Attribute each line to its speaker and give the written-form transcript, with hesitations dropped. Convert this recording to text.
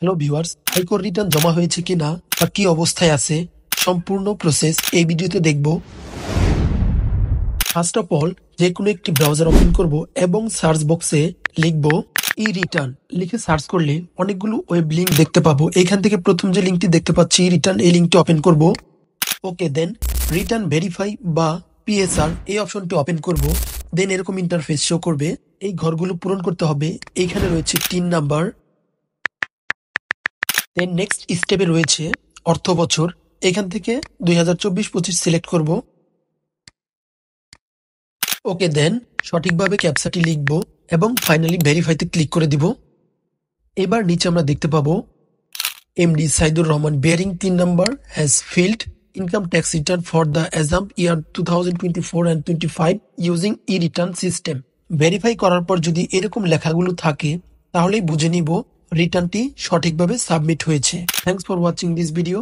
Speaker 1: Hello viewers, আয়কর return জমা হয়েছে কিনা বা কি অবস্থায় আছে সম্পূর্ণ প্রসেস এই ভিডিওতে দেখব। ফার্স্ট অফ অল যে কোনো একটি ব্রাউজার ওপেন করব এবং সার্চ বক্সে লিখব ই রিটার্ন। লিখে সার্চ করলে অনেকগুলো ওয়েব লিঙ্ক দেখতে পাবো। এখান থেকে প্রথম যে লিঙ্কটি দেখতে পাচ্ছি ই রিটার্ন, এই লিঙ্কটি ওপেন করব। ওকে, দেন রিটার্ন ভেরিফাই বা পিএসআর এই অপশনটি ওপেন করব। দেন এরকম ইন্টারফেস শো করবে। এই ঘরগুলো পূরণ করতে হবে। এইখানে রয়েছে 3 নাম্বার। দেন নেক্সট স্টেপে রয়েছে অর্থ বছর। এখান থেকে 2024-25 সিলেক্ট করব। ওকে, দেন সঠিকভাবে ক্যাপচাটি লিখব এবং ফাইনালি ভেরিফাইতে ক্লিক করে দিব। এবার নিচে আমরা দেখতে পাবো MD Saidur Rahman bearing 3 number has filed income tax return for the assessment year 2024 and 25 using e return system. Verify করার পর যদি এরকম লেখাগুলো থাকে তাহলেই বুঝে নিব রিটার্নটি সঠিকভাবে সাবমিট হয়েছে। Thanks for watching this video.